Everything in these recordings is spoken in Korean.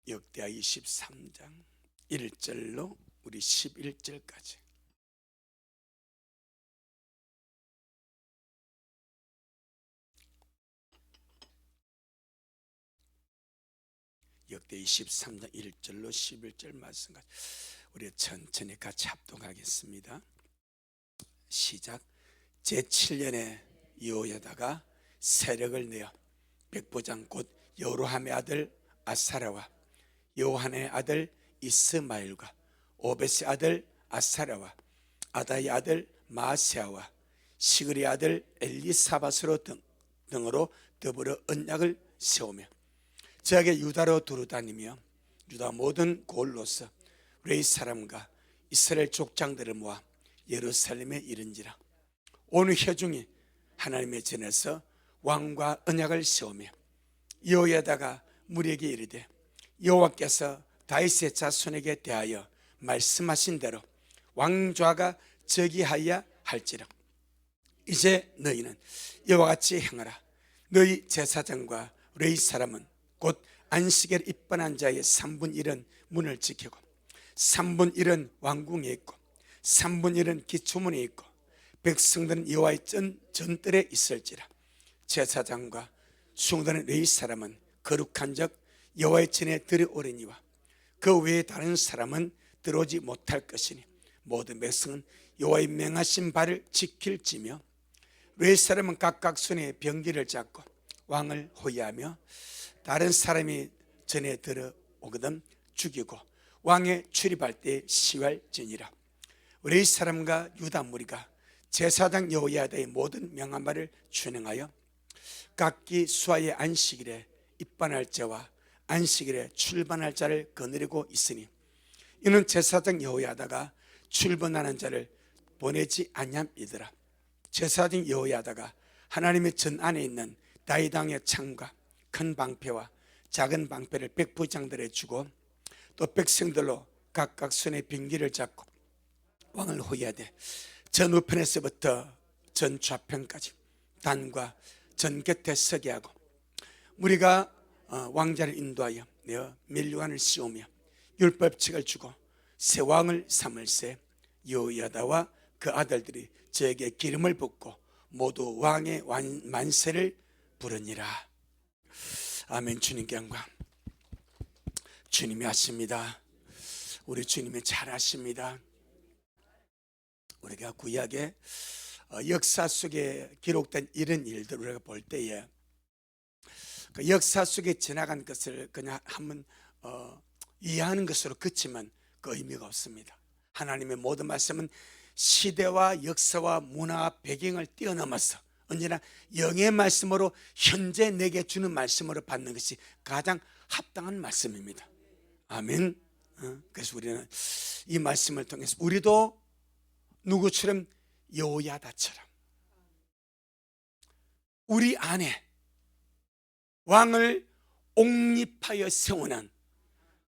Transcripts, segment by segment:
역대하 23장 1절로 우리 11절까지. 역대 23장 1절로 11절 말씀까지 우리 천천히 같이 합독하겠습니다. 시작. 제7년에 여호야다가 세력을 내어 백부장 곧 여로함의 아들 아사랴와 요한의 아들 이스마엘과 오벳의 아들 아사랴와 아다의 아들 마아세아와 시그리의 아들 엘리사밧으로 등으로 더불어 언약을 세우며 저에게 유다로 두루다니며 유다 모든 고을로서 레이 사람과 이스라엘 족장들을 모아 예루살렘에 이른지라. 온 회중이 하나님의 전에서 왕과 언약을 세우며 여호야다가 무리에게 이르되 여호와께서 다윗의 자손에게 대하여 말씀하신 대로 왕좌가 저기하여야 할지라. 이제 너희는 이와 같이 행하라. 너희 제사장과 레위 사람은 곧 안식일에 입번한 자의 3분 1은 문을 지키고 3분 1은 왕궁에 있고 3분 1은 기초문에 있고 백성들은 여호와의 전뜰에 있을지라. 제사장과 수용되는 레위 사람은 거룩한 적 여호와의 전에 들어오려니와 그 외에 다른 사람은 들어오지 못할 것이니 모든 백성은 여호와의 명하신 바를 지킬지며 레위 사람은 각각 손에 병기를 잡고 왕을 호위하며 다른 사람이 전에 들어오거든 죽이고 왕에 출입할 때 시할지니라. 레위 사람과 유다 무리가 제사장 여호야다의 모든 명한 바를 준행하여 각기 수하의 안식일에 입반할 자와 안식일에 출반할 자를 거느리고 있으니 이는 제사장 여호야다가 출반하는 자를 보내지 아니함이더라. 제사장 여호야다가 하나님의 전 안에 있는 다윗 왕의 창과 큰 방패와 작은 방패를 백부장들에 주고 또 백성들로 각각 손에 병기를 잡고 왕을 호위하되 전 우편에서부터 전 좌편까지 단과 전 곁에 서게 하고 우리가 왕자를 인도하여 내어 면류관을 씌우며 율법책을 주고 새 왕을 삼을세. 여호야다와 그 아들들이 저에게 기름을 붓고 모두 왕의 만세를 부르니라. 아멘. 주님께 영광. 주님이 하십니다. 우리 주님이 잘하십니다. 우리가 구약의 역사 속에 기록된 이런 일들을 우리가 볼 때에 그 역사 속에 지나간 것을 그냥 한번 이해하는 것으로 그치면 그 의미가 없습니다. 하나님의 모든 말씀은 시대와 역사와 문화와 배경을 뛰어넘어서 언제나 영의 말씀으로 현재 내게 주는 말씀으로 받는 것이 가장 합당한 말씀입니다. 아멘. 그래서 우리는 이 말씀을 통해서 우리도 누구처럼 여호야다처럼 우리 안에 왕을 옹립하여 세우는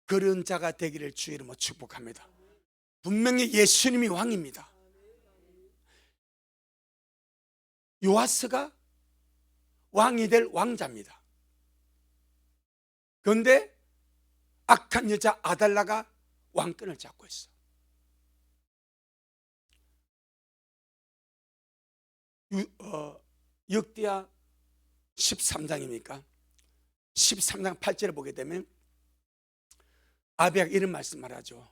그런 자가 되기를 주의 이름으로 축복합니다. 분명히 예수님이 왕입니다. 요아스가 왕이 될 왕자입니다. 그런데 악한 여자 아달라가 왕권을 잡고 있어. 역대하 13장입니까? 13장 8절을 보게 되면 아비야가 이런 말씀을 하죠.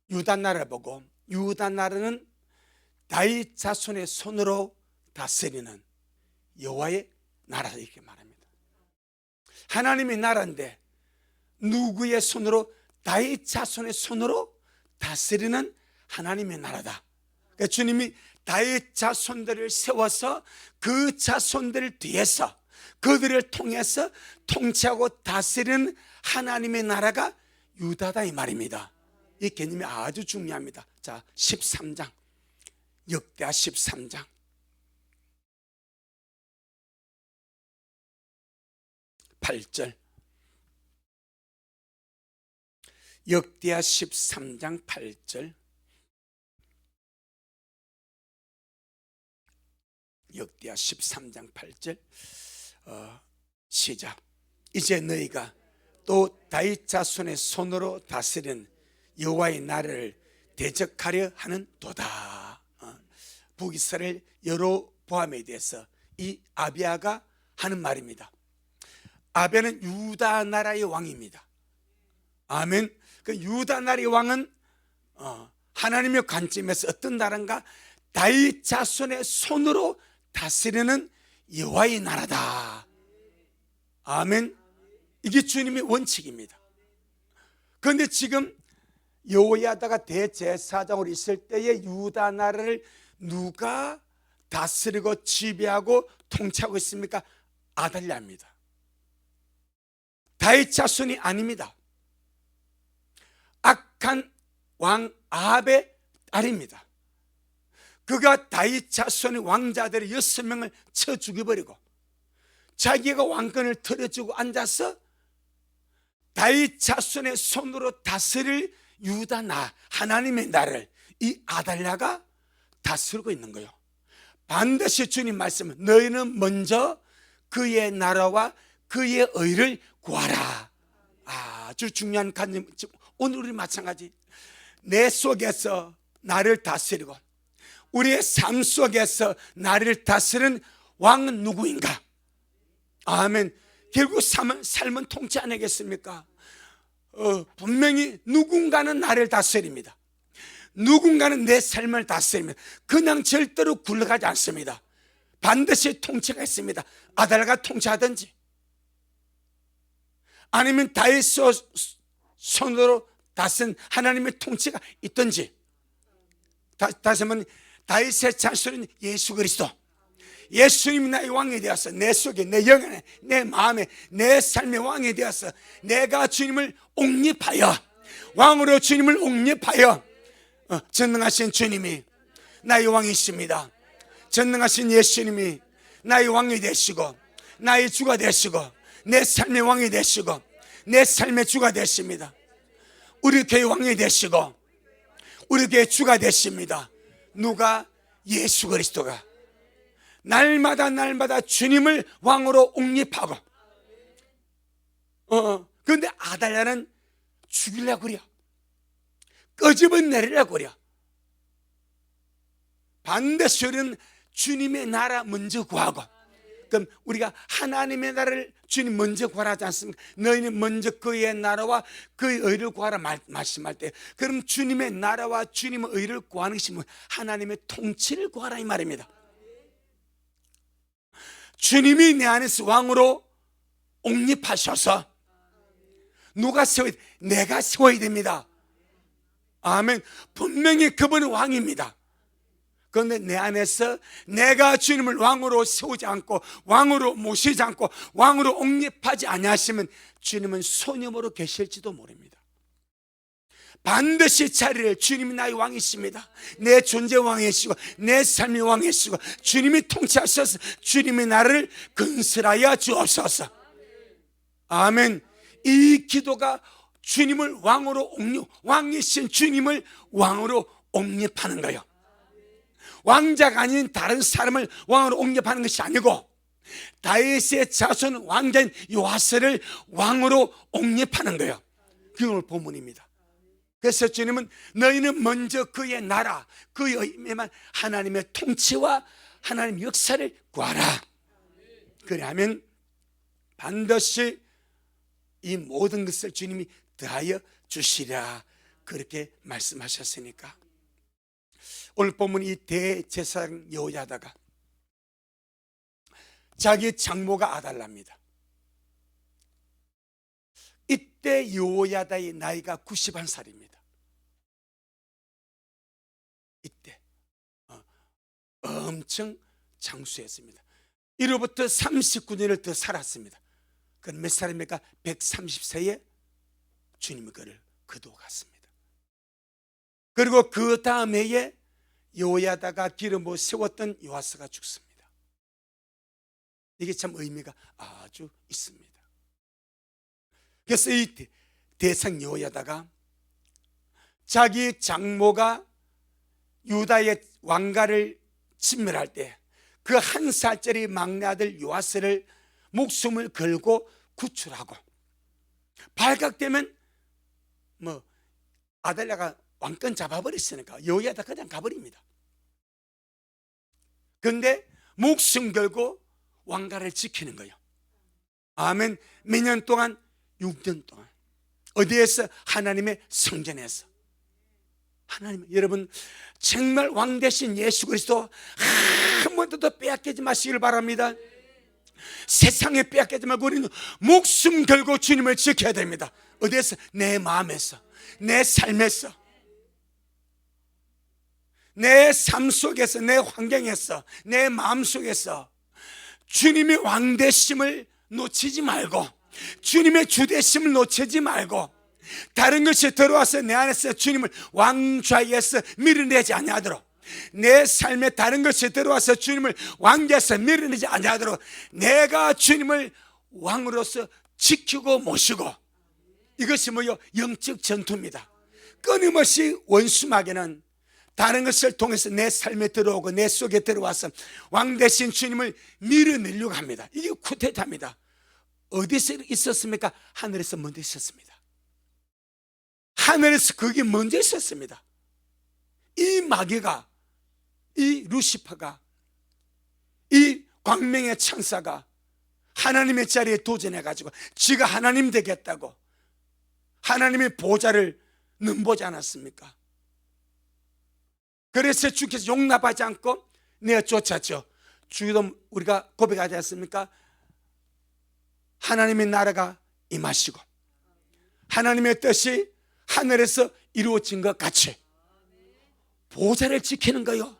유다 나라를 보고 유다 나라는 다윗 자손의 손으로 다스리는 여호와의 나라다 이렇게 말합니다. 하나님의 나라인데 누구의 손으로? 다윗 자손의 손으로 다스리는 하나님의 나라다. 그러니까 주님이 다윗 자손들을 세워서 그 자손들 뒤에서 그들을 통해서 통치하고 다스리는 하나님의 나라가 유다다 이 말입니다. 이 개념이 아주 중요합니다. 자, 13장 역대하 13장 8절 역대하 13장 8절 역대하 13장 8절 시작. 이제 너희가 또 다윗 자손의 손으로 다스리는 여호와의 나라를 대적하려 하는 도다. 북이스라엘 여로보암에 대해서 이 아비야가 하는 말입니다. 아비야는 유다 나라의 왕입니다. 아멘. 그 유다 나라의 왕은 하나님의 관점에서 어떤 나라인가? 다윗 자손의 손으로 다스리는 여호와의 나라다. 아멘. 이게 주님의 원칙입니다. 그런데 지금 여호야다가 대제사장으로 있을 때의 유다 나라를 누가 다스리고 지배하고 통치하고 있습니까? 아달랴입니다. 다윗 자손이 아닙니다. 악한 왕 아합의 딸입니다. 그가 다윗 자손의 왕자들의 6명을 쳐 죽여버리고 자기가 왕권을 털어주고 앉아서 다윗 자손의 손으로 다스릴 유다 하나님의 나라를 이 아달랴가 다스리고 있는 거예요. 반드시 주님 말씀은 너희는 먼저 그의 나라와 그의 의를 구하라. 아주 중요한 관점. 오늘 우리 마찬가지 내 속에서 나를 다스리고 우리의 삶 속에서 나를 다스리는 왕은 누구인가? 아멘. 결국 삶은 통치 아니겠습니까? 분명히 누군가는 나를 다스립니다. 누군가는 내 삶을 다스립니다. 그냥 절대로 굴러가지 않습니다. 반드시 통치가 있습니다. 아달랴가 통치하든지 아니면 다윗 손으로 다스린 하나님의 통치가 있든지, 다시 한번 다윗의 자손인 예수 그리스도, 예수님이 나의 왕이 되어서 내 속에, 내 영안에, 내 마음에, 내 삶의 왕이 되어서 내가 주님을 옹립하여, 왕으로 주님을 옹립하여 전능하신 주님이 나의 왕이십니다. 전능하신 예수님이 나의 왕이 되시고 나의 주가 되시고 내 삶의 왕이 되시고 내 삶의 주가 되십니다. 우리 교회 왕이 되시고 우리 교회 주가 되십니다. 누가? 예수 그리스도가 날마다 주님을 왕으로 옹립하고, 그런데 아달랴는 죽이려고 그려. 끄집어내리려고 그려. 반드시 우리는 주님의 나라 먼저 구하고, 그럼 우리가 하나님의 나라를 주님 먼저 구하라 하지 않습니까? 너희는 먼저 그의 나라와 그의 의를 구하라 말씀할 때, 그럼 주님의 나라와 주님의 의를 구하는 것이 하나님의 통치를 구하라 이 말입니다. 주님이 내 안에서 왕으로 옹립하셔서 누가 세워야 돼? 내가 세워야 됩니다. 아멘. 분명히 그분은 왕입니다. 그런데 내 안에서 내가 주님을 왕으로 세우지 않고 왕으로 모시지 않고 왕으로 옹립하지 아니하시면 주님은 소념으로 계실지도 모릅니다. 반드시 자리를, 주님이 나의 왕이십니다. 내 존재 왕이시고 내 삶의 왕이시고 주님이 통치하셔서 주님의 나라를 건설하여 주옵소서. 아멘. 이 기도가 주님을 왕으로 왕이신 주님을 왕으로 옹립하는 거예요. 왕자가 아닌 다른 사람을 왕으로 옹립하는 것이 아니고 다윗의 자손 왕자인 요아스를 왕으로 옹립하는 거예요. 그게 오늘 본문입니다. 그래서 주님은 너희는 먼저 그의 나라, 그의 의미만 하나님의 통치와 하나님의 역사를 구하라. 그래야면 반드시 이 모든 것을 주님이 더하여 주시리라, 그렇게 말씀하셨으니까. 오늘 본문 이 대제사장 여호야다가 자기 장모가 아달랴입니다. 이때 여호야다의 나이가 91살입니다. 이때 엄청 장수했습니다. 이로부터 39년을 더 살았습니다. 그건 몇 살입니까? 130세에 주님이 그를 거두어갔습니다. 그리고 그 다음 해에 여호야다가 기름부어 세웠던 요아스가 죽습니다. 이게 참 의미가 아주 있습니다. 그래서 이 대상 여호야다가 자기 장모가 유다의 왕가를 진멸할 때 그 한 살짜리 막내 아들 요아스를 목숨을 걸고 구출하고 발각되면 뭐 아달랴가 왕권 잡아버렸으니까 여호야다 그냥 가버립니다. 그런데 목숨 걸고 왕가를 지키는 거예요. 아멘. 몇 년 동안? 6년 동안. 어디에서? 하나님의 성전에서. 하나님, 여러분 정말 왕 대신 예수 그리스도 한 번도 더 빼앗기지 마시길 바랍니다. 세상에 빼앗기지 말고 우리는 목숨 걸고 주님을 지켜야 됩니다. 어디에서? 내 마음에서, 내 삶에서, 내 삶 속에서, 내 환경에서, 내 마음 속에서 주님의 왕 되심을 놓치지 말고, 주님의 주 되심을 놓치지 말고, 다른 것이 들어와서 내 안에서 주님을 왕좌에서 밀어내지 아니하도록, 내 삶에 다른 것이 들어와서 주님을 왕좌에서 밀어내지 아니하도록 내가 주님을 왕으로서 지키고 모시고, 이것이 뭐요? 영적 전투입니다. 끊임없이 원수마귀는 다른 것을 통해서 내 삶에 들어오고 내 속에 들어와서 왕 대신 주님을 밀어내려고 합니다. 이게 쿠데타입니다. 어디서 있었습니까? 하늘에서 먼저 있었습니다. 하늘에서 그게 먼저 있었습니다. 이 마귀가, 이 루시퍼가, 이 광명의 천사가 하나님의 자리에 도전해가지고 지가 하나님 되겠다고 하나님의 보좌를 넘보지 않았습니까? 그래서 주께서 용납하지 않고 내쫓았죠. 주기도 우리가 고백하지 않습니까? 하나님의 나라가 임하시고 하나님의 뜻이 하늘에서 이루어진 것 같이 보좌를 지키는 거요.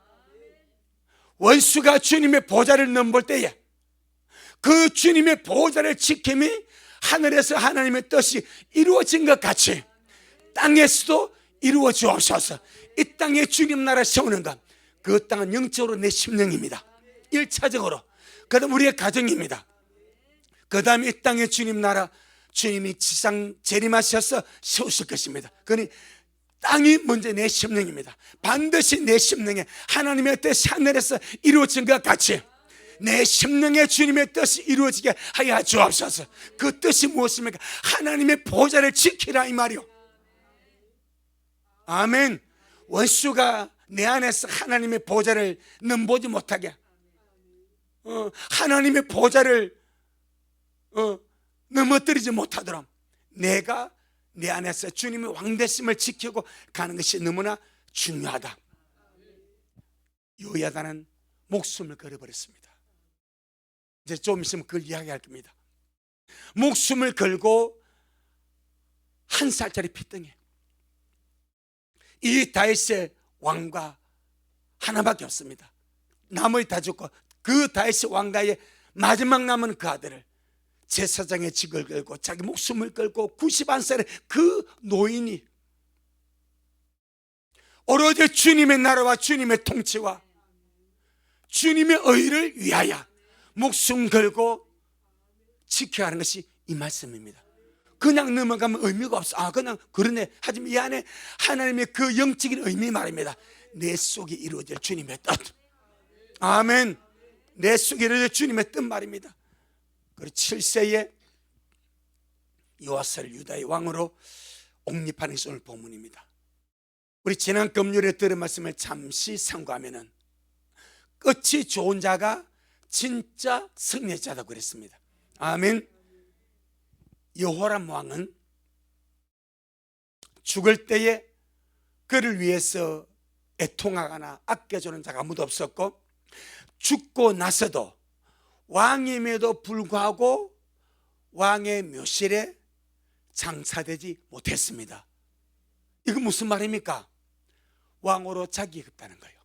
원수가 주님의 보좌를 넘볼 때에 그 주님의 보좌를 지킴이 하늘에서 하나님의 뜻이 이루어진 것 같이 땅에서도 이루어 주옵소서. 이 땅에 주님 나라 세우는 것, 그 땅은 영적으로 내 심령입니다. 1차적으로. 그 다음 우리의 가정입니다. 그 다음 이 땅에 주님 나라, 주님이 지상 재림하셔서 세우실 것입니다. 그러니 땅이 먼저 내 심령입니다. 반드시 내 심령에 하나님의 뜻이 하늘에서 이루어진 것 같이 내 심령에 주님의 뜻이 이루어지게 하여 주옵소서. 그 뜻이 무엇입니까? 하나님의 보좌를 지키라 이 말이요. 아멘. 원수가 내 안에서 하나님의 보좌를 넘보지 못하게, 하나님의 보좌를 넘어뜨리지 못하도록 내가 내 안에서 주님의 왕되심을 지키고 가는 것이 너무나 중요하다. 요야다는 목숨을 걸어버렸습니다. 이제 좀 있으면 그걸 이야기할 겁니다. 목숨을 걸고 한 살짜리 피덩이, 이 다윗의 왕과 하나밖에 없습니다. 나머지 다 죽고 그 다윗의 왕가의 마지막 남은 그 아들을 제사장의 직을 걸고 자기 목숨을 걸고 91살의 그 노인이 오로지 주님의 나라와 주님의 통치와 주님의 의를 위하여 목숨 걸고 지켜야 하는 것이 이 말씀입니다. 그냥 넘어가면 의미가 없어. 그냥 그러네. 하지만 이 안에 하나님의 그 영적인 의미 말입니다. 내 속에 이루어질 주님의 뜻. 아멘. 내 속에 이루어질 주님의 뜻 말입니다. 그리고 7세에 요아스를 유다의 왕으로 옹립하는 것이 오늘 본문입니다. 우리 지난 금요일에 들은 말씀을 잠시 참고하면은 끝이 좋은 자가 진짜 승리자라고 그랬습니다. 아멘. 여호람 왕은 죽을 때에 그를 위해서 애통하거나 아껴주는 자가 아무도 없었고, 죽고 나서도 왕임에도 불구하고 왕의 묘실에 장사되지 못했습니다. 이거 무슨 말입니까? 왕으로 자기가 없다는 거예요.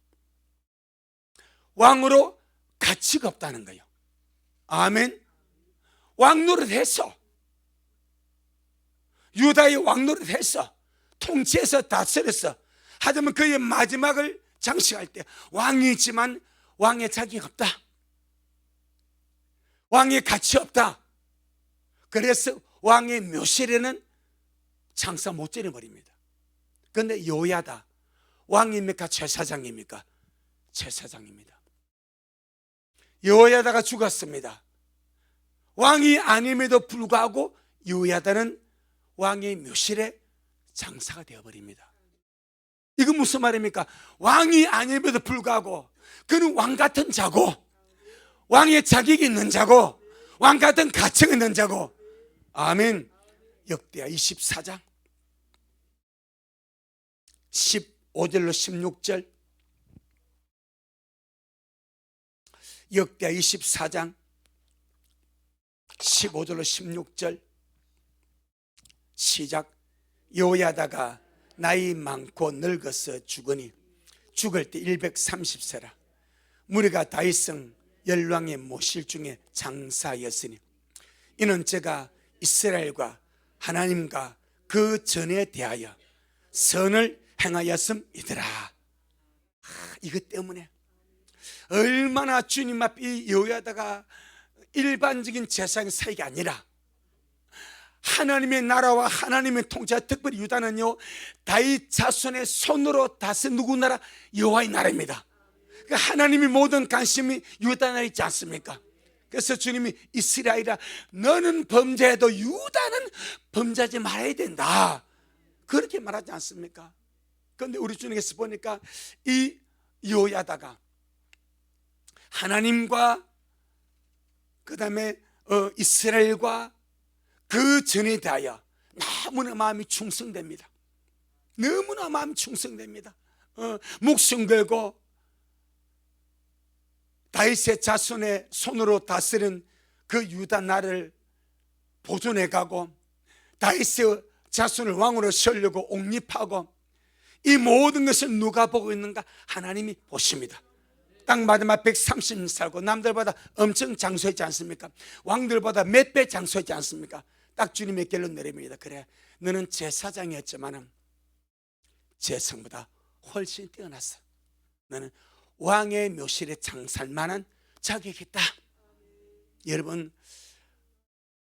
왕으로 가치가 없다는 거예요. 아멘. 왕 노릇했어. 유다의 왕 노릇했어. 통치해서 다스렸어. 하지만 그의 마지막을 장식할 때 왕이지만 왕의 자격이 없다. 왕의 가치 없다. 그래서 왕의 묘실에는 장사 못 지내버립니다. 그런데 요야다 왕입니까? 제사장입니까? 제사장입니다. 요야다가 죽었습니다. 왕이 아님에도 불구하고 요야다는 왕의 묘실에 장사가 되어버립니다. 이건 무슨 말입니까? 왕이 아님에도 불구하고 그는 왕 같은 자고, 왕의 자격이 있는 자고, 왕 같은 가치가 있는 자고. 아멘. 역대하 24장 15절로 16절, 역대하 24장 15절로 16절 시작. 여호야다가 나이 많고 늙어서 죽으니 죽을 때 130세라. 무리가 다윗성 열왕의 모실 중에 장사였으니 이는 제가 이스라엘과 하나님과 그 전에 대하여 선을 행하였음이더라. 이것 때문에 얼마나 주님 앞에 이 여호야다가 일반적인 제사장 사역이 아니라 하나님의 나라와 하나님의 통치, 특별히 유다는요 다윗 자손의 손으로 다스 누구 나라? 여호와의 나라입니다. 그러니까 하나님이 모든 관심이 유다 나라에 있지 않습니까? 그래서 주님이 이스라엘아 너는 범죄해도 유다는 범죄하지 말아야 된다, 그렇게 말하지 않습니까? 그런데 우리 주님께서 보니까 이 여호야다가 하나님과 그 다음에 이스라엘과 그 전에 대하여 너무나 마음이 충성됩니다. 너무나 마음이 충성됩니다. 목숨 걸고 다윗의 자손의 손으로 다스린 그 유다 나라를 보존해 가고 다윗의 자손을 왕으로 세우려고 옹립하고, 이 모든 것을 누가 보고 있는가? 하나님이 보십니다. 땅마다 130년 살고 남들보다 엄청 장수했지 않습니까? 왕들보다 몇 배 장수했지 않습니까? 딱 주님의 결론 내립니다. 그래, 너는 제사장이었지만 제성보다 훨씬 뛰어났어. 너는 왕의 묘실에 장사할 만한 자격이 있다. 여러분,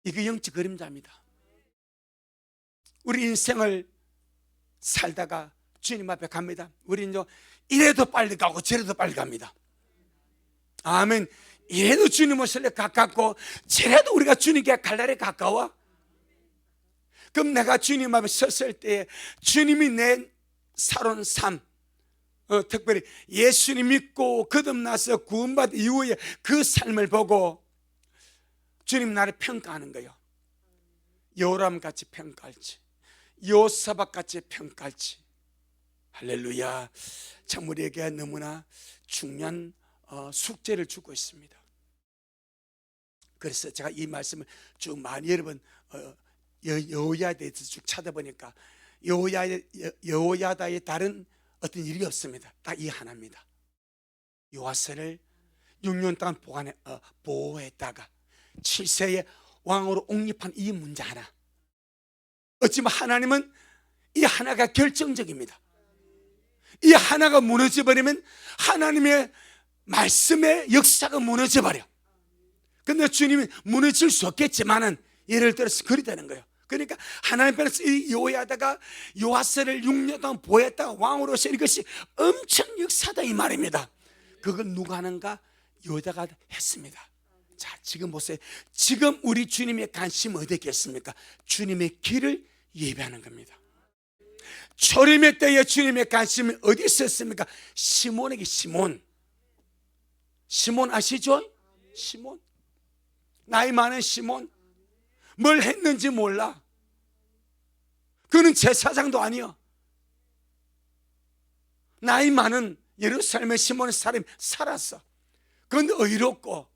이게 영적 그림자입니다. 우리 인생을 살다가 주님 앞에 갑니다. 우리는 이래도 빨리 가고 저래도 빨리 갑니다. 아멘. 이래도 주님 오실래 가깝고 저래도 우리가 주님께 갈 날에 가까워. 그럼 내가 주님 앞에 섰을 때 주님이 내 살아온 삶, 특별히 예수님 믿고 거듭나서 구원받은 이후에 그 삶을 보고 주님 나를 평가하는 거예요. 요람같이 평가할지 요사박같이 평가할지. 할렐루야. 참 우리에게 너무나 중요한 숙제를 주고 있습니다. 그래서 제가 이 말씀을 쭉 많이 여러분 여호야다에 대해서 쭉 찾아보니까 여호야다의 다른 어떤 일이 없습니다. 딱 이 하나입니다. 요아스를 6년 동안 보호했다가 7세에 왕으로 옹립한 이 문제 하나. 어찌보면 하나님은 이 하나가 결정적입니다. 이 하나가 무너져버리면 하나님의 말씀의 역사가 무너져버려. 근데 주님이 무너질 수 없겠지만은 예를 들어서 그리 되는 거예요. 그러니까 하나님께서 이 여호야다가 요아스를 6년 동안 보호했다가 왕으로 세운 것이 엄청 역사다 이 말입니다. 그걸 누가 하는가? 여호야다가 했습니다. 자, 지금 보세요. 지금 우리 주님의 관심은 어디에 있겠습니까? 주님의 길을 예배하는 겁니다. 초림의 때에 주님의 관심이 어디 있었습니까? 시몬에게. 시몬 아시죠? 시몬, 나이 많은 시몬. 뭘 했는지 몰라. 그는 제사장도 아니야. 나이 많은 예루살렘의 시몬의 사람이 살았어. 그런데 의롭고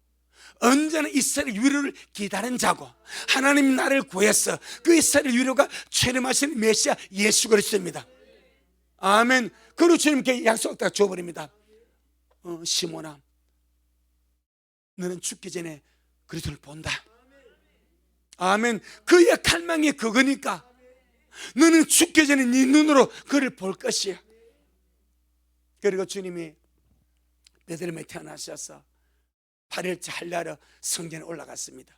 언제나 이스라엘 위로를 기다린 자고 하나님 나를 구했어. 그 이스라엘 위로가 체험하신 메시아 예수 그리스도입니다. 아멘. 그리고 주님께 약속다 줘버립니다. 시몬아, 너는 죽기 전에 그리스도를 본다. 아멘. 그의 갈망이 그거니까 너는 죽기 전에 네 눈으로 그를 볼 것이야. 그리고 주님이 베들레헴에 태어나셔서 8일째 할례하러 성전에 올라갔습니다.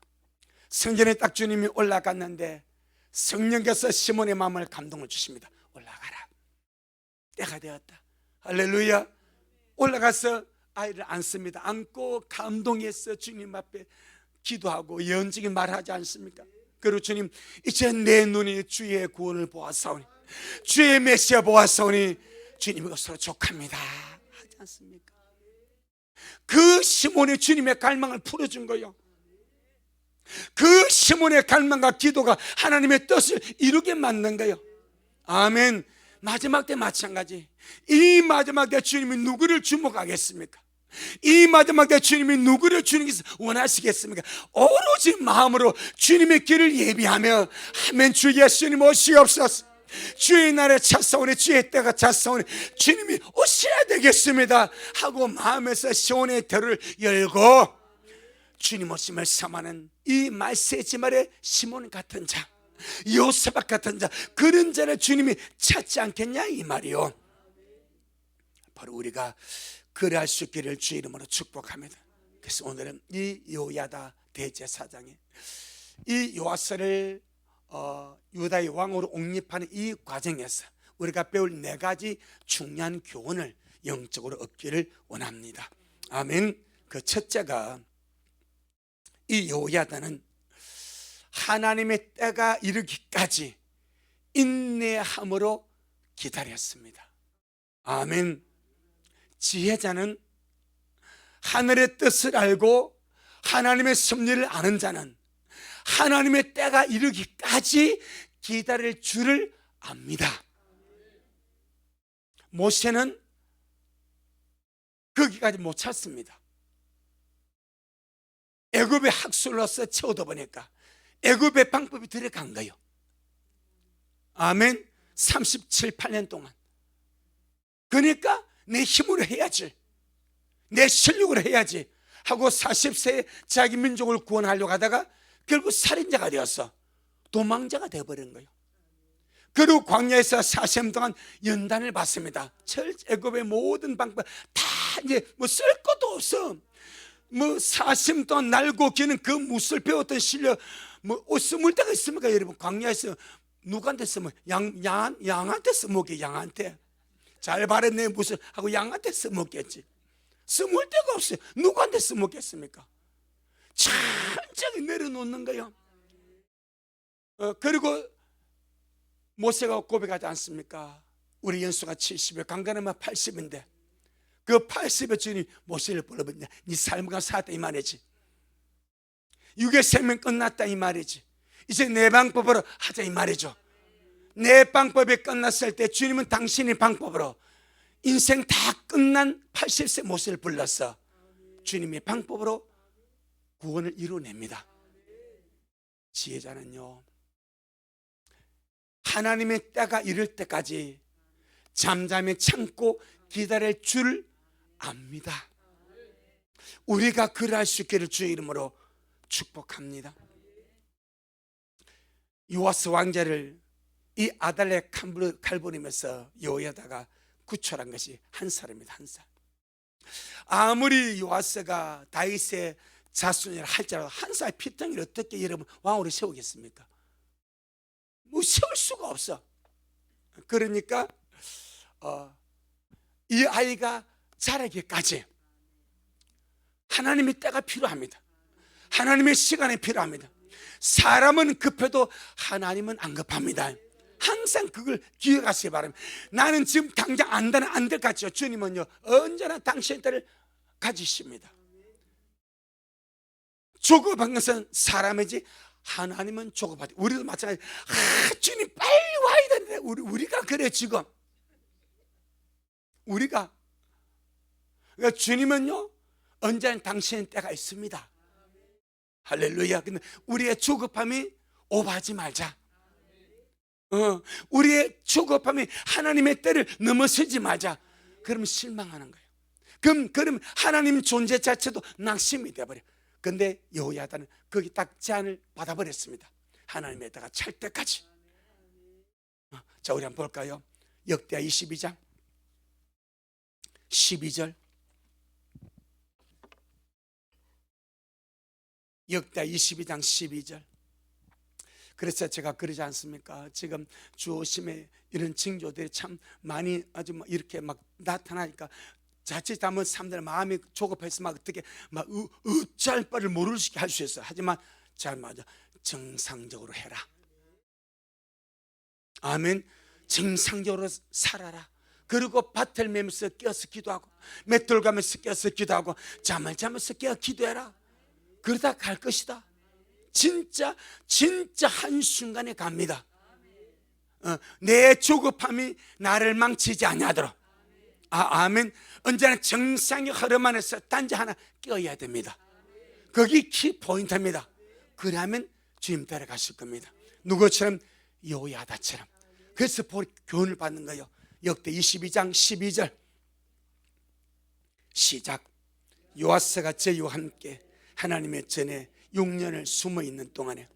성전에 딱 주님이 올라갔는데 성령께서 시몬의 마음을 감동을 주십니다. 올라가라, 때가 되었다. 할렐루야. 올라가서 아이를 안습니다. 안고 감동해서 주님 앞에 기도하고 예언적인 말을 하지 않습니까? 그리고 주님, 이제 내 눈이 주의 구원을 보았사오니, 주의 메시아 보았사오니 주님 이것으로 족합니다 하지 않습니까? 그 시몬이 주님의 갈망을 풀어준 거예요. 그 시몬의 갈망과 기도가 하나님의 뜻을 이루게 만든 거예요. 아멘. 마지막 때 마찬가지. 이 마지막 때 주님이 누구를 주목하겠습니까? 이 마지막 때 주님이 누구를 주님께서 원하시겠습니까? 오로지 마음으로 주님의 길을 예비하며, 아멘, 주 예수님 오시옵소서, 주의 날에 찼사오니, 주의 때가 찼사오니 주님이 오셔야 되겠습니다 하고 마음에서 시온의 대를 열고 주님 오심을 삼하는 이 말세지 말의 시몬 같은 자, 요사박 같은 자, 그런 자를 주님이 찾지 않겠냐 이 말이요. 바로 우리가 그리할 수 있기를 주 이름으로 축복합니다. 그래서 오늘은 이 요야다 대제사장이 이 요아스를 유다의 왕으로 옹립하는 이 과정에서 우리가 배울 4가지 중요한 교훈을 영적으로 얻기를 원합니다. 아멘. 그 첫째가, 이 요야다는 하나님의 때가 이르기까지 인내함으로 기다렸습니다. 아멘. 지혜자는 하늘의 뜻을 알고 하나님의 섭리를 아는 자는 하나님의 때가 이르기까지 기다릴 줄을 압니다. 모세는 거기까지 못 찼습니다. 애굽의 학술로서 채우다 보니까 애굽의 방법이 들어간 거예요. 아멘. 37, 8년 동안. 그러니까 내 힘으로 해야지, 내 실력으로 해야지 하고 40세에 자기 민족을 구원하려고 하다가 결국 살인자가 되어서 도망자가 되어버린 거예요. 그리고 광야에서 40년 동안 연단을 받습니다. 애굽의 모든 방법 다 이제 뭐 쓸 것도 없어. 뭐 40년 동안 날고 기는 그 무술 배웠던 실력 뭐 숨을 데가 있습니까 여러분? 광야에서 누구한테 쓰면 양한테 써먹게, 양한테 잘 바랬네 무술 하고 양한테 써먹겠지. 써먹을 데가 없어요. 누구한테 써먹겠습니까? 천천히 내려놓는 거예요. 그리고 모세가 고백하지 않습니까? 우리 연수가 70에 강간하면 80인데 그 80에 주님 모세를 불러봤냐, 네 삶과 살았다 이 말이지. 육의 생명 끝났다 이 말이지. 이제 내 방법으로 하자 이 말이죠. 내 방법이 끝났을 때 주님은 당신의 방법으로 인생 다 끝난 80세 모세를 불러서 주님의 방법으로 구원을 이루어냅니다. 지혜자는요, 하나님의 때가 이를 때까지 잠잠히 참고 기다릴 줄 압니다. 우리가 그러할 수 있기를 주의 이름으로 축복합니다. 요아스 왕자를 이 아달레 칼부림에서 요야다가 구출한 것이 한 사람입니다. 한 사람. 아무리 요아스가 다윗의 자손이라 할지라도 한 살 피덩이를 어떻게 여러분 왕으로 세우겠습니까? 뭐 세울 수가 없어. 그러니까 이 아이가 자라기까지 하나님의 때가 필요합니다. 하나님의 시간이 필요합니다. 사람은 급해도 하나님은 안 급합니다. 항상 그걸 기억하시기 바랍니다. 나는 지금 당장 안 될 것 같죠? 주님은요 언제나 당신의 때를 가지십니다. 조급한 것은 사람이지 하나님은 조급하지. 우리도 마찬가지. 주님 빨리 와야 되는데 우리가 그래 지금. 우리가 그러니까 주님은요 언제나 당신의 때가 있습니다. 할렐루야. 근데 우리의 조급함이 오버하지 말자. 우리의 조급함이 하나님의 때를 넘어서지 말자. 그러면 실망하는 거예요. 그럼 하나님 존재 자체도 낙심이 되어버려요. 근데 여호야다는 거기 딱 제안을 받아버렸습니다. 하나님의 때가 찰 때까지. 자, 우리 한번 볼까요? 역대하 22장 12절. 역대하 22장 12절. 그래서 제가 그러지 않습니까? 지금 주 오심에 이런 징조들이 참 많이 아주 이렇게 막 나타나니까 자칫하면 사람들 마음이 조급해서 막 어떻게 막 어찌할 바를 모르게 할 수 있어. 하지만 잘 맞아. 정상적으로 해라. 아멘. 정상적으로 살아라. 그리고 밭을 매면서 깨어서 기도하고, 맷돌 가면서 깨어서 기도하고, 잠을 자면서 깨어 기도해라. 그러다 갈 것이다. 진짜 한순간에 갑니다. 내 조급함이 나를 망치지 아니하도록. 아멘. 언제나 정상의 흐름 안에서 단지 하나 깨어야 됩니다. 거기 키 포인트입니다. 그러면 주님 따라가실 겁니다. 누구처럼? 요야다처럼. 그래서 교훈을 받는 거예요. 역대 22장 12절 시작. 요아스가 저희와 함께 하나님의 전에 6년을 숨어 있는 동안에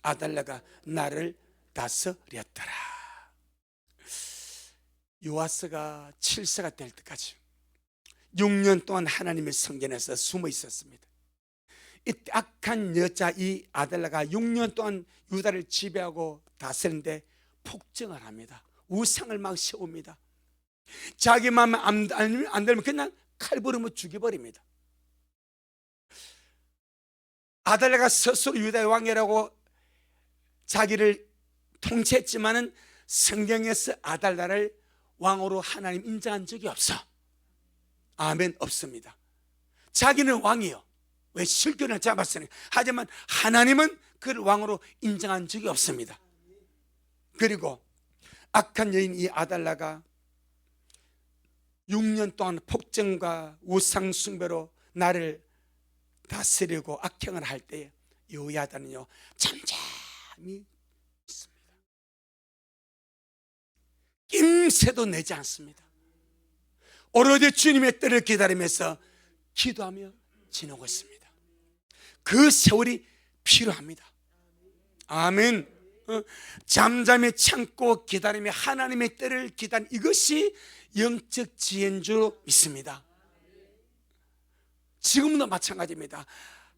아달랴가 나를 다스렸더라. 요아스가 7세가 될 때까지 6년 동안 하나님의 성전에서 숨어 있었습니다. 이 악한 여자 이 아달랴가 6년 동안 유다를 지배하고 다스리는데 폭정을 합니다. 우상을 막 세웁니다. 자기 마음에 안 들면 그냥 칼부르며 죽여버립니다. 아달랴가 스스로 유다의 왕이라고 자기를 통치했지만은 성경에서 아달랴를 왕으로 하나님 인정한 적이 없어. 아멘. 없습니다. 자기는 왕이요. 왜? 실권을 잡았으니. 하지만 하나님은 그를 왕으로 인정한 적이 없습니다. 그리고 악한 여인 이 아달랴가 6년 동안 폭정과 우상 숭배로 나를 다스리고 악행을 할 때에 요야다는요 잠잠히 있습니다. 낌새도 내지 않습니다. 오로지 주님의 때를 기다리면서 기도하며 지내고 있습니다. 그 세월이 필요합니다. 아멘. 잠잠히 참고 기다리며 하나님의 때를 기다리는 이것이 영적 지혜인 줄 믿습니다. 지금도 마찬가지입니다.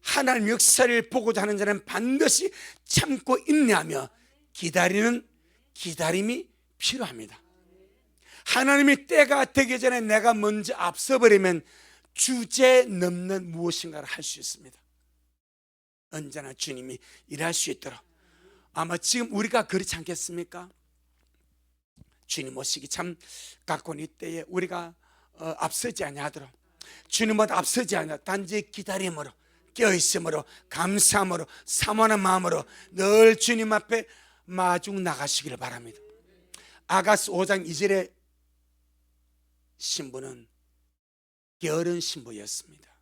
하나님 역사를 보고자 하는 자는 반드시 참고 인내하며 기다리는 기다림이 필요합니다. 하나님의 때가 되기 전에 내가 먼저 앞서버리면 주제넘는 무엇인가를 할 수 있습니다. 언제나 주님이 일할 수 있도록. 아마 지금 우리가 그렇지 않겠습니까? 주님 오시기 참 가까운 이때에 우리가 앞서지 아니하도록, 주님보다 앞서지 않아 단지 기다림으로, 깨어있음으로, 감사함으로, 사모하는 마음으로 늘 주님 앞에 마중 나가시기를 바랍니다. 아가스 5장 2절의 신부는 게으른 신부였습니다.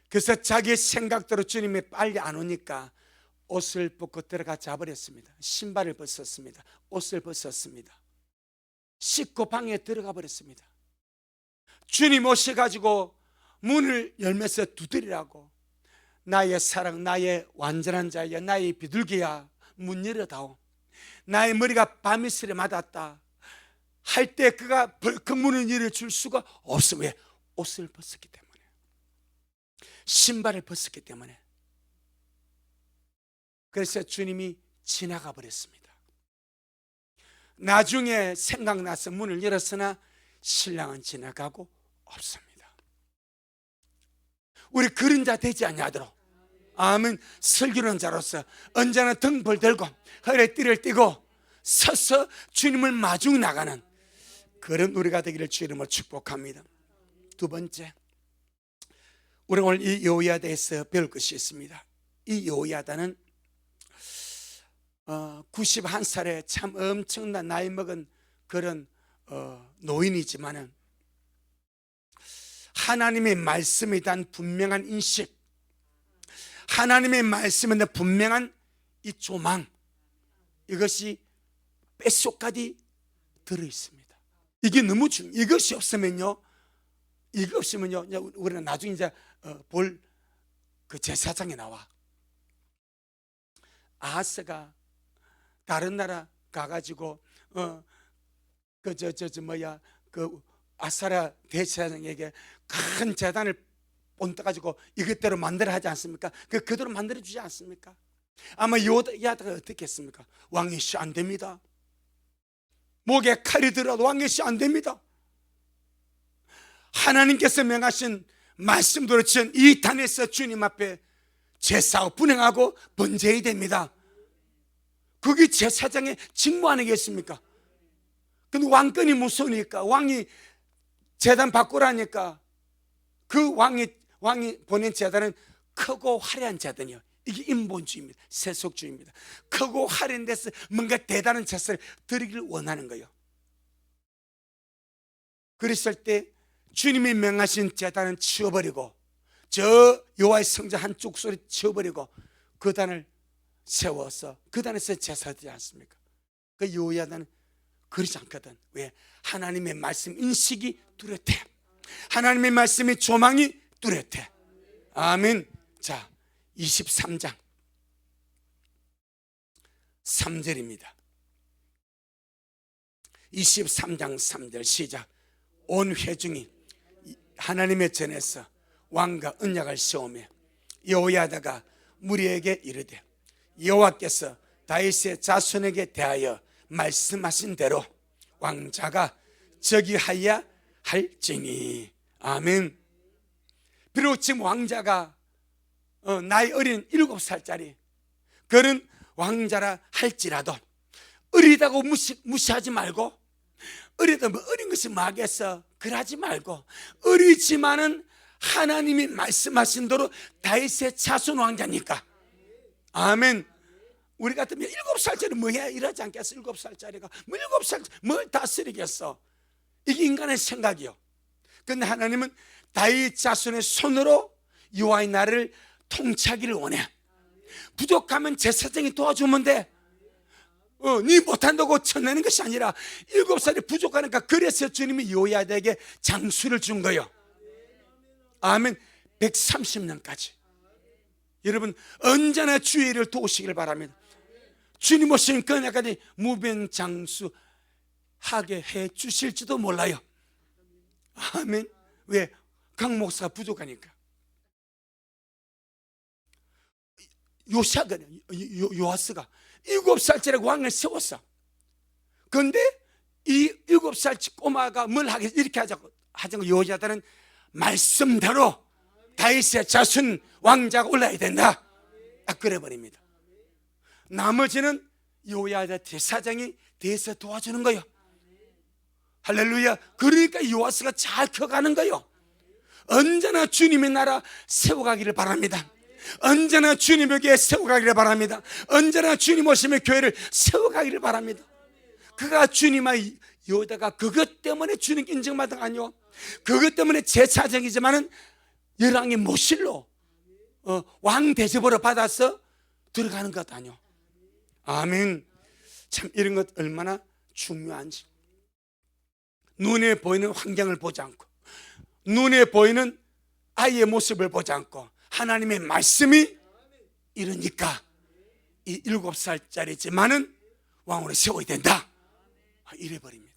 그래서 자기 생각대로 주님이 빨리 안 오니까 옷을 벗고 들어가 자버렸습니다. 신발을 벗었습니다. 옷을 벗었습니다. 씻고 방에 들어가 버렸습니다. 주님 오셔가지고 문을 열면서 두드리라고, 나의 사랑, 나의 완전한 자야, 나의 비둘기야, 문 열어다오, 나의 머리가 밤이슬에 맞았다 할 때 그가 벌컥 문을 열어줄 수가 없어요. 왜? 옷을 벗었기 때문에, 신발을 벗었기 때문에. 그래서 주님이 지나가 버렸습니다. 나중에 생각나서 문을 열었으나 신랑은 지나가고 없습니다. 우리 그런 자 되지 아니하도록, 아멘. 슬기로운 자로서 언제나 등불 들고 허리띠를 띠고 서서 주님을 마중 나가는 그런 우리가 되기를 주 이름으로 축복합니다. 두 번째, 우리 오늘 이 요야다에서 배울 것이 있습니다. 이 요야다는 91살에 참 엄청난 나이 먹은 그런 노인이지만은 하나님의 말씀에 대한 분명한 인식, 하나님의 말씀에 대한 분명한 이 조망, 이것이 뼛속까지 들어있습니다. 이게 너무 중요해요. 이것이 없으면요, 우리는 나중에 이제 볼 그 제사장에 나와. 아하스가 다른 나라 가가지고 그 아사랴 대제사장에게 큰 제단을 본떠가지고 이것대로 만들어 하지 않습니까? 그대로 만들어 주지 않습니까? 아마 요야다가 어떻게 했습니까? 왕이시 안 됩니다. 목에 칼이 들어도 왕이시 안 됩니다. 하나님께서 명하신 말씀대로 지은 이 단에서 주님 앞에 제사하고 분행하고 번제해야 됩니다. 그게 제사장의 직무 아니겠습니까? 근데 왕권이 무서우니까, 왕이 제단 바꾸라니까, 그 왕이 보낸 제단은 크고 화려한 제단이요. 이게 인본주의입니다. 세속주의입니다. 크고 화려한 데서 뭔가 대단한 제사를 드리기를 원하는 거예요. 그랬을 때 주님이 명하신 제단은 치워버리고, 저 여호와의 성전 한쪽 소리 치워버리고 그 단을 세워서 그 단에서 제사드리지 않습니까? 그 여호야다는 그러지 않거든. 왜? 하나님의 말씀 인식이 뚜렷해. 하나님의 말씀의 조망이 뚜렷해. 아멘. 자, 23장 3절입니다. 23장 3절 시작. 온 회중이 하나님의 전에서 왕과 언약을 세우며 여호야다가 무리에게 이르되, 여호와께서 다윗의 자손에게 대하여 말씀하신 대로 왕자가 즉위하여야 할지니. 아멘. 비록 지금 왕자가 나이 어린 7살짜리 그런 왕자라 할지라도 어리다고 무시하지 말고, 어리다 뭐 어린 것이 뭐하겠어, 그러지 말고, 어리지만은 하나님이 말씀하신 대로 다윗의 자손 왕자니까. 아멘. 우리 같으면 7살짜리 뭐해 이러지 않겠어. 7살짜리가 뭐 7살 뭘 다스리겠어. 이게 인간의 생각이요. 그런데 하나님은 다윗 자손의 손으로 여호와의 나라를 통치하기를 원해. 부족하면 제사장이 도와주면 돼. 네 못한다고 쳐내는 것이 아니라 7살이 부족하니까, 그래서 주님이 여호야다에게 장수를 준 거예요. 아멘. 130년까지 여러분 언제나 주의를 도우시길 바랍니다. 주님 오신 그날까지 무병장수하게 해 주실지도 몰라요. 아멘. 왜? 각 목사가 부족하니까. 요아스가 7살짜리 왕을 세웠어. 그런데 이 7살 꼬마가 뭘 하겠어? 이렇게 하자고 여호야다는 말씀대로 다윗의 자손 왕자가 올라야 된다. 딱 그래버립니다. 나머지는 여호야다 제사장이 대해서 도와주는 거예요. 할렐루야. 그러니까 요아스가 잘 커가는 거예요. 언제나 주님의 나라 세워가기를 바랍니다. 언제나 주님에게 세워가기를 바랍니다. 언제나 주님 오시면 교회를 세워가기를 바랍니다. 그가 주님의 여호야다가 그것 때문에 주님 인정받은 거 아니요. 그것 때문에 제사장이지만은 열왕의 모실로 왕 대접으로 받아서 들어가는 것 아니요. 아멘. 참 이런 것 얼마나 중요한지. 눈에 보이는 환경을 보지 않고, 눈에 보이는 아이의 모습을 보지 않고 하나님의 말씀이 이러니까 이 7살짜리지만은 왕으로 세워야 된다. 이래버립니다.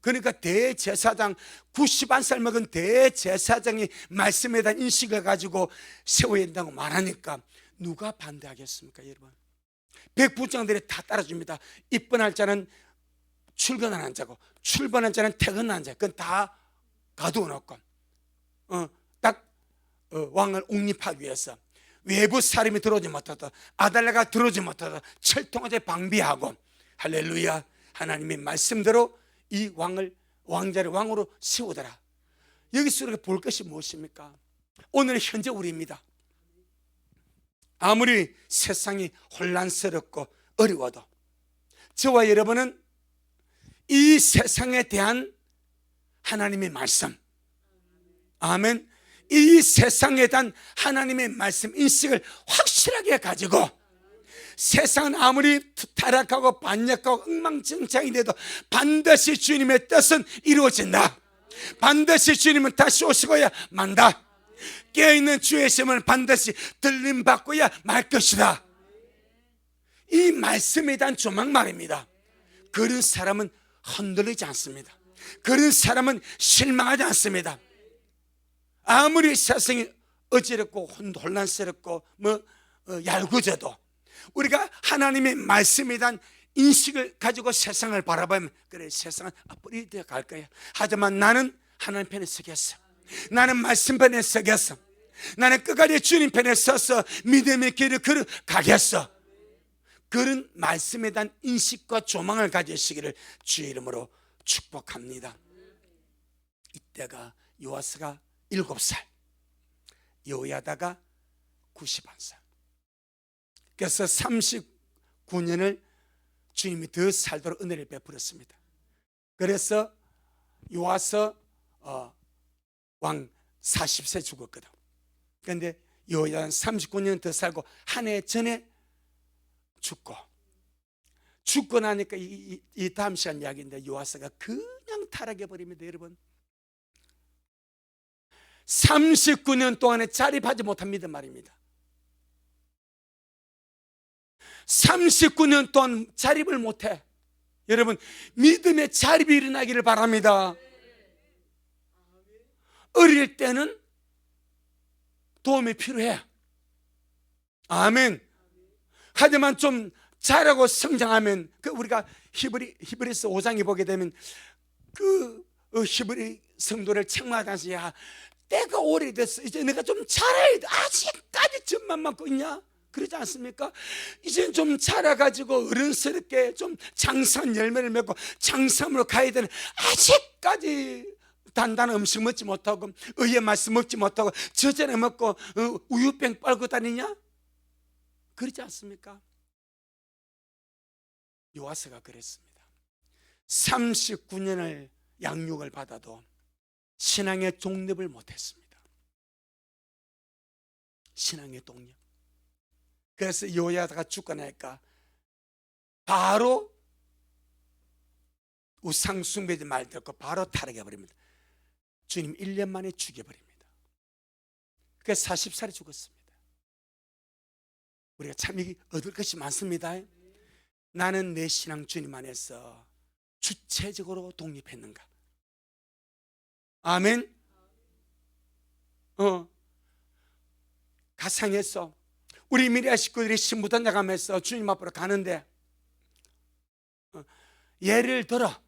그러니까 대제사장, 91살 먹은 대제사장이 말씀에 대한 인식을 가지고 세워야 된다고 말하니까 누가 반대하겠습니까, 여러분? 백부장들이 다 따라줍니다. 입번할 자는 출근하는 자고, 출근한 자는 퇴근하는 자. 그건 다 가두어 놓고 왕을 옹립하기 위해서 외부 사람이 들어오지 못하다, 아달랴가 들어오지 못하다 철통하게 방비하고, 할렐루야, 하나님의 말씀대로 이 왕자를 왕으로 세우더라. 여기서 우리가 볼 것이 무엇입니까? 오늘 현재 우리입니다. 아무리 세상이 혼란스럽고 어려워도 저와 여러분은 이 세상에 대한 하나님의 말씀, 아멘, 이 세상에 대한 하나님의 말씀 인식을 확실하게 가지고, 세상은 아무리 타락하고 반역하고 엉망진창이 돼도 반드시 주님의 뜻은 이루어진다. 반드시 주님은 다시 오시고야 만다. 깨어있는 주의 심을 반드시 들림받고야 말 것이다. 이 말씀에 대한 조망 말입니다. 그런 사람은 흔들리지 않습니다. 그런 사람은 실망하지 않습니다. 아무리 세상이 어지럽고 혼란스럽고 얄궂어도 우리가 하나님의 말씀에 대한 인식을 가지고 세상을 바라보면, 그래, 세상은 앞으로 이렇게 갈 거야. 하지만 나는 하나님 편에 서겠어. 나는 말씀 편에 서겠어. 나는 끝까지 주님 편에 서서 믿음의 길을 걸어가겠어. 그런 말씀에 대한 인식과 조망을 가지시기를 주의 이름으로 축복합니다. 이때가 요아스가 7살, 여호야다가 91살. 그래서 39년을 주님이 더 살도록 은혜를 베풀었습니다. 그래서 요아스 왕 40세 죽었거든. 그런데 여호야는 39년 더 살고 한 해 전에 죽고 나니까 이 다음 시간 이야기인데 요아스가 그냥 타락해 버립니다. 여러분, 39년 동안에 자립하지 못합니다 말입니다. 39년 동안 자립을 못해. 여러분, 믿음의 자립이 일어나기를 바랍니다. 어릴 때는 도움이 필요해. 아멘. 하지만 좀 자라고 성장하면, 우리가 히브리서 5장에 보게 되면 히브리 성도를 책망하면서, 야, 때가 오래됐어. 이제 내가 좀 자라야 돼. 아직까지 젖만 맞고 있냐? 그러지 않습니까? 이제 좀 자라가지고 어른스럽게 좀 장성한 열매를 맺고 장성으로 가야 되는, 아직까지 단단한 음식 먹지 못하고 의의 말씀 먹지 못하고 저전에 먹고 우유병 빨고 다니냐? 그러지 않습니까? 요아스가 그랬습니다. 39년을 양육을 받아도 신앙의 독립을 못했습니다. 신앙의 독립. 그래서 여호야다가 죽고 나니까 바로 우상 숭배지 말 듣고 바로 타락해 버립니다. 주님 1년 만에 죽여버립니다. 그래서 40살에 죽었습니다. 우리가 참 얻을 것이 많습니다. 나는 내 신앙 주님 안에서 주체적으로 독립했는가? 아멘. 가상에서 우리 미리아 식구들이 신부단 나가면서 주님 앞으로 가는데, 예를 들어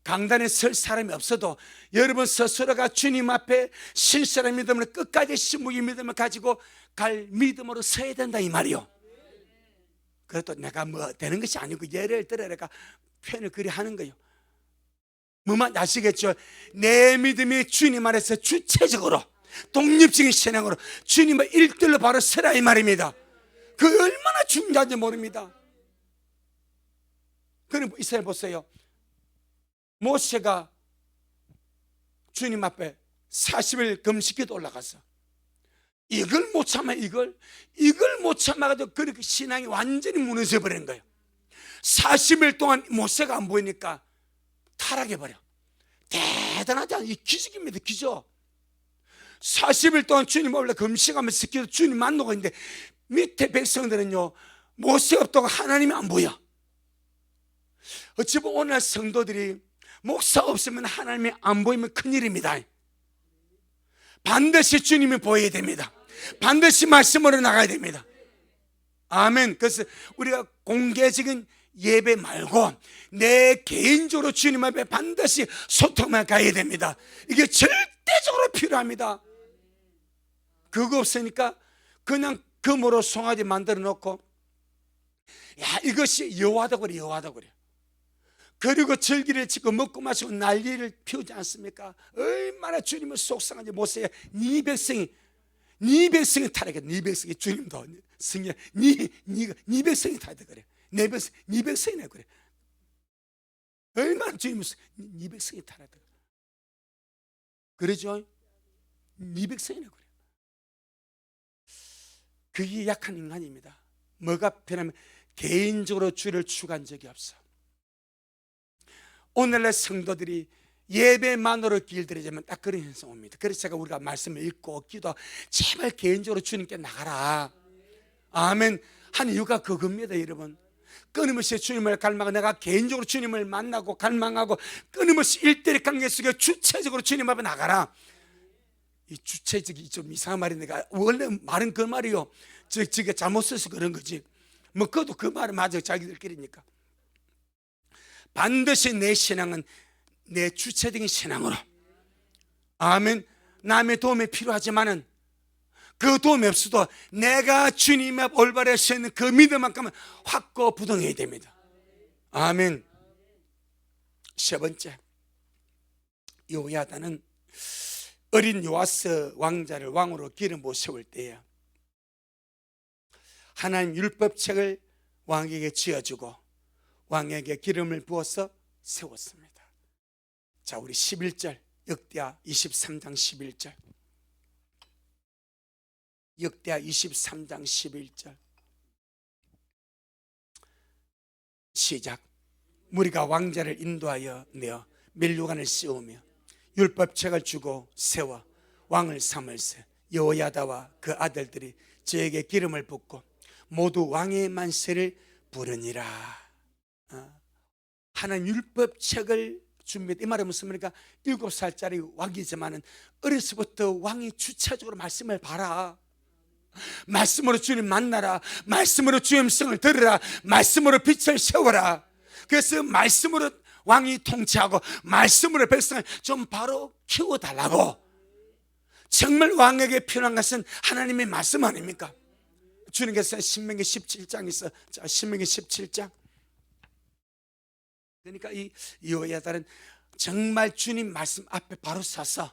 강단에 설 사람이 없어도 여러분 스스로가 주님 앞에 신실한 믿음을, 끝까지 신부의 믿음을 가지고 갈 믿음으로 서야 된다 이 말이요. 그래도 내가 뭐 되는 것이 아니고, 예를 들어 내가 표현을 그리 하는 거예요. 뭐만 아시겠죠? 내 믿음이 주님 안에서 주체적으로 독립적인 신앙으로 주님의 일들로 바로 서라 이 말입니다. 그 얼마나 중요한지 모릅니다. 그럼 이스라엘 보세요. 모세가 주님 앞에 40일 금식기도 올라가서 이걸 못 참아, 이걸 못 참아가지고 그렇게 신앙이 완전히 무너져 버린 거예요. 40일 동안 모세가 안 보이니까 타락해버려. 대단하지 않아요? 이 기적입니다, 기적. 40일 동안 주님 앞에 금식하면서 주님 만나고 있는데 밑에 백성들은요, 모세가 없다고 하나님이 안 보여. 어찌 보면 오늘 성도들이 목사 없으면 하나님이 안 보이면 큰일입니다. 반드시 주님이 보여야 됩니다. 반드시 말씀으로 나가야 됩니다. 아멘. 그래서 우리가 공개적인 예배 말고 내 개인적으로 주님 앞에 반드시 소통만 가야 됩니다. 이게 절대적으로 필요합니다. 그거 없으니까 그냥 금으로 송아지 만들어 놓고, 야, 이것이 여호와다 그래, 여호와다 그래. 그리고 절기를 지고 먹고 마시고 난리를 피우지 않습니까? 얼마나 주님을 속상한지 모세야. 네 백성이 타락해. 네 백성이 주님도 승리야. 네 백성이 타락해 그래. 네 백성이네 그래. 얼마나 주님을 네 백성이 타락해. 그러죠? 네 백성이네 그래. 그게 약한 인간입니다. 뭐가 편하면 개인적으로 주를 추구한 적이 없어. 오늘날 성도들이 예배만으로 길들여지면 딱 그런 현상 옵니다. 그래서 제가 우리가 말씀을 읽고 기도, 제발 개인적으로 주님께 나가라, 아멘, 한 이유가 그겁니다. 여러분, 끊임없이 주님을 갈망하고 내가 개인적으로 주님을 만나고 갈망하고 끊임없이 일대일 관계 속에 주체적으로 주님 앞에 나가라. 이 주체적이 좀 이상한 말인데, 원래 말은 그 말이요, 저게 잘못 써서 그런 거지. 뭐 그것도 그 말은 맞아, 자기들끼리니까. 반드시 내 신앙은 내 주체적인 신앙으로 아멘. 남의 도움이 필요하지만은 그 도움이 없어도 내가 주님 앞 올바르게 서 있는 그 믿음만큼은 확고부동해야 됩니다. 아멘. 세 번째, 요야다는 어린 요아스 왕자를 왕으로 기름 부어 세울 때에 하나님 율법책을 왕에게 쥐어주고 왕에게 기름을 부어서 세웠습니다. 자, 우리 11절, 역대하 23장 11절, 역대하 23장 11절 시작. 무리가 왕자를 인도하여 내어 면류관을 씌우며 율법책을 주고 세워 왕을 삼을세 여호야다와 그 아들들이 저에게 기름을 붓고 모두 왕의 만세를 부르니라. 하나님 율법책을 준비했다. 이 말은 무슨 말입니까? 7살짜리 왕이지만은 어려서부터 왕이 주체적으로 말씀을 봐라, 말씀으로 주님 만나라, 말씀으로 주의 음성을 들으라, 말씀으로 빛을 세워라. 그래서 말씀으로 왕이 통치하고 말씀으로 백성을 좀 바로 키워달라고. 정말 왕에게 필요한 것은 하나님의 말씀 아닙니까? 주님께서 신명기 17장에서, 자, 신명기 17장, 그러니까 이 여호야다는 정말 주님 말씀 앞에 바로 서서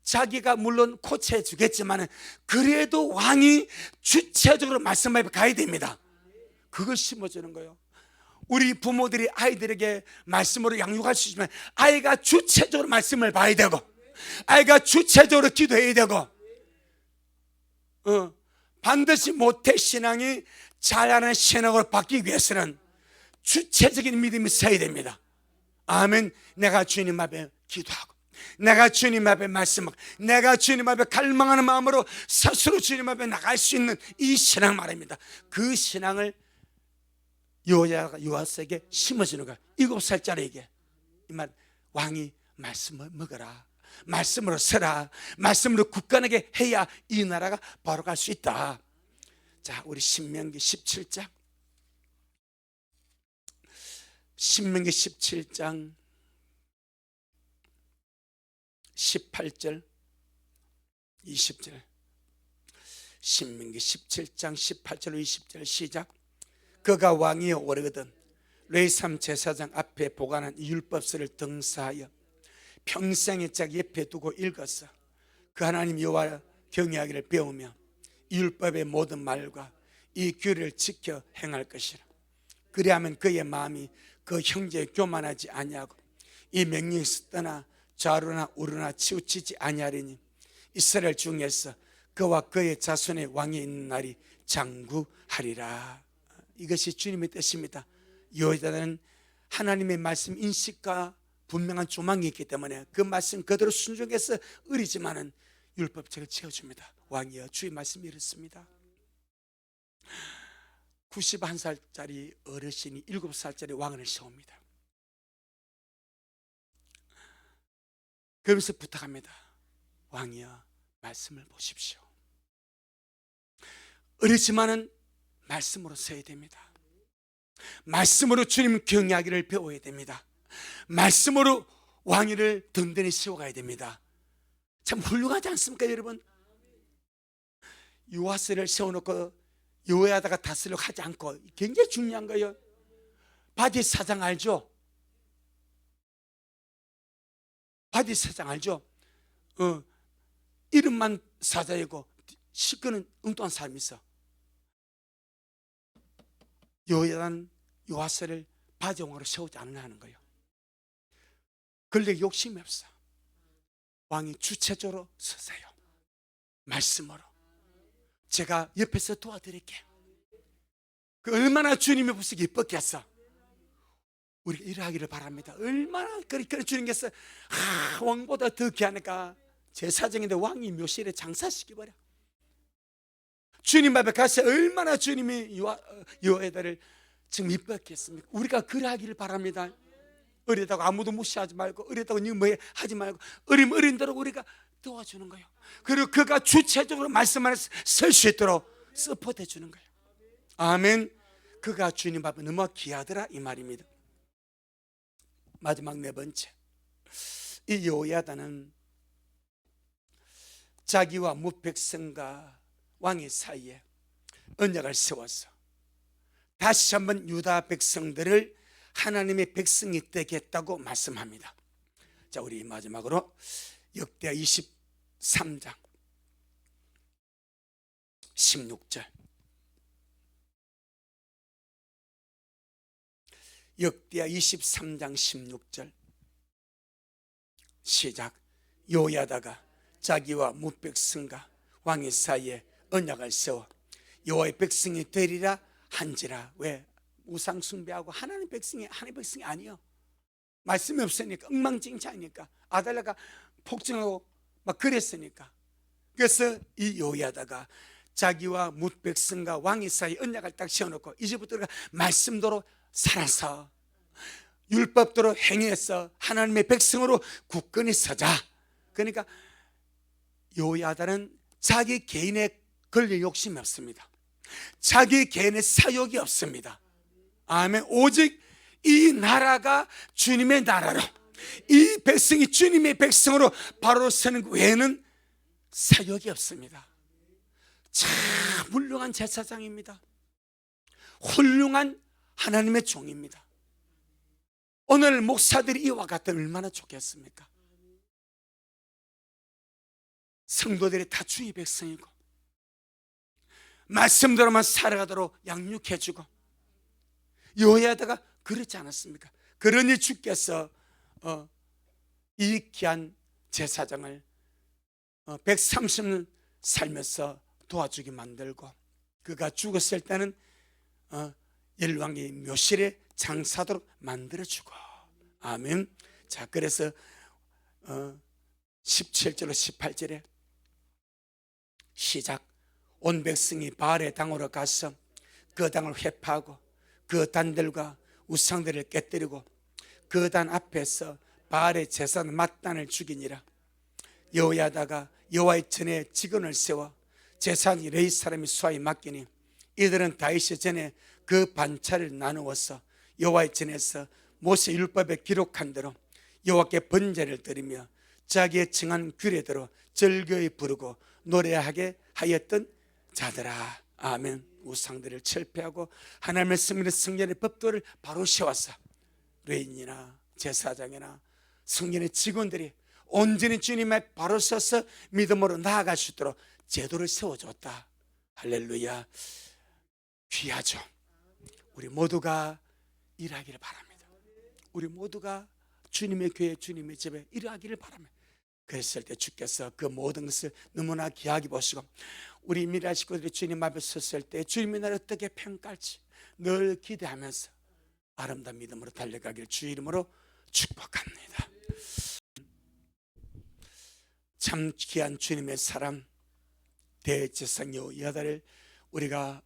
자기가 물론 코치해 주겠지만 그래도 왕이 주체적으로 말씀 앞에 가야 됩니다. 그걸 심어주는 거예요. 우리 부모들이 아이들에게 말씀으로 양육할 수 있지만 아이가 주체적으로 말씀을 봐야 되고 아이가 주체적으로 기도해야 되고 반드시 모태신앙이 잘하는 신앙으로 바뀌기 위해서는 주체적인 믿음이 있어야 됩니다. 아멘. 내가 주님 앞에 기도하고 내가 주님 앞에 말씀하고 내가 주님 앞에 갈망하는 마음으로 스스로 주님 앞에 나갈 수 있는 이 신앙 말입니다. 그 신앙을 여호야다가 요아스에게 심어주는 거야. 7살짜리에게 이 말, 왕이 말씀을 먹어라, 말씀으로 서라, 말씀으로 굳건하게 해야 이 나라가 바로 갈 수 있다. 자, 우리 신명기 17장, 신명기 17장 18절 20절, 신명기 17장 18절 20절 시작. 그가 왕위에 오르거든 레이삼 제사장 앞에 보관한 율법서를 등사하여 평생에 자기 옆에 두고 읽었어. 그 하나님 여호와 경외하기를 배우며 이 율법의 모든 말과 이 규례를 지켜 행할 것이라. 그리하면 그의 마음이 그 형제에 교만하지 아니하고 이 명령에서 떠나 좌로나 우로나 치우치지 아니하리니 이스라엘 중에서 그와 그의 자손의 왕이 있는 날이 장구하리라. 이것이 주님의 뜻입니다. 여호야다는 하나님의 말씀 인식과 분명한 조망이 있기 때문에 그 말씀 그대로 순종해서 어리지만은 율법책을 채워줍니다. 왕이여, 주의 말씀이 이렇습니다. 91살짜리 어르신이 7살짜리 왕을 세웁니다. 그러면서 부탁합니다. 왕이여, 말씀을 보십시오. 어리지만은 말씀으로 서야 됩니다. 말씀으로 주님 경외하기를 배워야 됩니다. 말씀으로 왕위를 든든히 세워가야 됩니다. 참 훌륭하지 않습니까, 여러분? 요아스를 세워놓고 여호야다가 다스리려고 하지 않고 굉장히 중요한 거예요. 바디 사장 알죠? 바디 사장 알죠? 이름만 사자이고 실컷은 엉뚱한 사람이 있어. 여호야다는 요아스를 바지왕으로 세우지 않으려는 거예요. 그런데 욕심이 없어. 왕이 주체적으로 서세요. 말씀으로 제가 옆에서 도와드릴게. 그 얼마나 주님의 모습이 기뻤겠어. 우리가 일하기를 바랍니다. 얼마나 그렇게 주님께서 왕보다 더 귀하니까 제사장인데 왕이 묘실에 장사시켜버려. 주님 앞에 가서 얼마나 주님이 여호야다를 지금 이뻤겠습니까? 우리가 그러하기를 바랍니다. 어리다고 아무도 무시하지 말고 어리다고 니 뭐 하지 말고 어린 대로 우리가 도와주는 거예요. 그리고 그가 주체적으로 말씀 안에 설 수 있도록 서포트해 주는 거예요. 아멘. 그가 주님 앞에 너무 귀하더라 이 말입니다. 마지막 네 번째, 이 여호야다는 자기와 무백성과 왕의 사이에 언약을 세워서 다시 한번 유다 백성들을 하나님의 백성이 되겠다고 말씀합니다. 자, 우리 마지막으로 역대하 23장 16절. 역대하 23장 16절 시작. 여호야다가 자기와 무백성과 왕의 사이에 언약을 세워 여호와의 백성이 되리라 한지라. 왜? 우상 숭배하고 하나님 백성이 아니요. 말씀이 없으니까, 엉망진창이니까, 아달랴가 폭정하고 막 그랬으니까. 그래서 이 여호야다가 자기와 무백성과 왕의 사이에 언약을 딱 세워놓고 이제부터 말씀대로 살아서 율법대로 행해서 하나님의 백성으로 굳건히 서자. 그러니까 여호야다는 자기 개인의 권리 욕심이 없습니다. 자기 개인의 사욕이 없습니다. 아멘. 오직 이 나라가 주님의 나라로, 이 백성이 주님의 백성으로 바로 서는 외에는 사욕이 없습니다. 참 훌륭한 제사장입니다. 훌륭한 하나님의 종입니다. 오늘 목사들이 이와 같으면 얼마나 좋겠습니까? 성도들이 다 주의 백성이고 말씀대로만 살아가도록 양육해주고. 여호야다가 그렇지 않았습니까? 그러니 주께서 이 귀한 제사장을 130년 살면서 도와주게 만들고, 그가 죽었을 때는 열왕의 묘실에 장사도록 만들어주고. 아멘. 자, 그래서 17절로 18절에 시작. 온 백성이 바알의 당으로 가서 그 당을 회파하고 그 단들과 우상들을 깨뜨리고 그 단 앞에서 바알의 제사장 맏단을 죽이니라. 여호야다가 여호와의 전에 직원을 세워 제사장이 레위 사람이 수하에 맡기니 이들은 다윗이 전에 그 반차를 나누어서 여호와의 전에서 모세 율법에 기록한 대로 여호와께 번제를 드리며 자기의 정한 규례대로 즐거이 부르고 노래하게 하였던 자들아. 아멘. 우상들을 철폐하고 하나님의 성전의 성전의 법도를 바로 세워서 레위인이나 제사장이나 성전의 직원들이 온전히 주님의 바로 서서 믿음으로 나아갈 수 있도록 제도를 세워줬다. 할렐루야. 귀하죠. 우리 모두가 일하기를 바랍니다. 우리 모두가 주님의 교회, 주님의 집에 일하기를 바랍니다. 그랬을 때 주께서 그 모든 것을 너무나 귀하게 보시고 우리 미라 식구들이 주님 앞에 섰을 때 주님이 나를 어떻게 평가할지 늘 기대하면서 아름다운 믿음으로 달려가길 주 이름으로 축복합니다. 참 귀한 주님의 사람 대제사장 여호야다를 우리가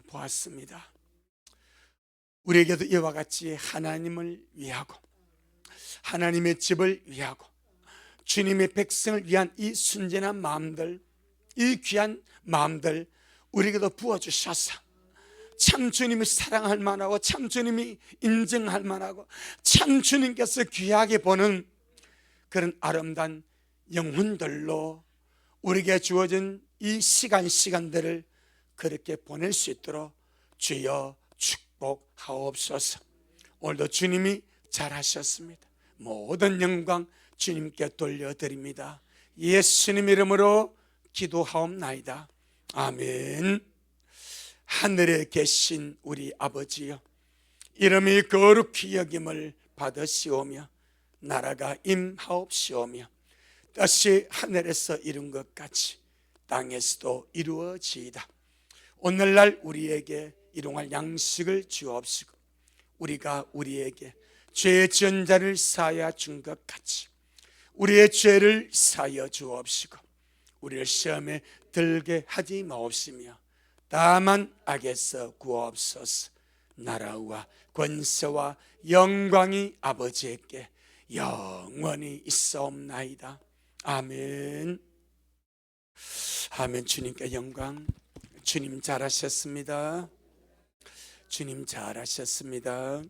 보았습니다. 우리에게도 이와 같이 하나님을 위하고 하나님의 집을 위하고 주님의 백성을 위한 이 순전한 마음들, 이 귀한 마음들 우리에게도 부어주셔서 참 주님이 사랑할 만하고 참 주님이 인정할 만하고 참 주님께서 귀하게 보는 그런 아름다운 영혼들로 우리에게 주어진 이 시간들을 그렇게 보낼 수 있도록 주여 축복하옵소서. 오늘도 주님이 잘하셨습니다. 모든 영광 주님께 돌려드립니다. 예수님 이름으로 기도하옵나이다. 아멘. 하늘에 계신 우리 아버지여, 이름이 거룩히 여김을 받으시오며 나라가 임하옵시오며 뜻이 하늘에서 이룬 것 같이 땅에서도 이루어지이다. 오늘날 우리에게 일용할 양식을 주옵시고 우리가 우리에게 죄 지은 자를 사하여 준 것 같이 우리의 죄를 사하여 주옵시고 우리를 시험에 들게 하지 마옵시며 다만 악에서 구하옵소서. 나라와 권세와 영광이 아버지에게 영원히 있사옵나이다. 아멘. 아멘. 주님께 영광. 주님 잘하셨습니다. 주님 잘하셨습니다.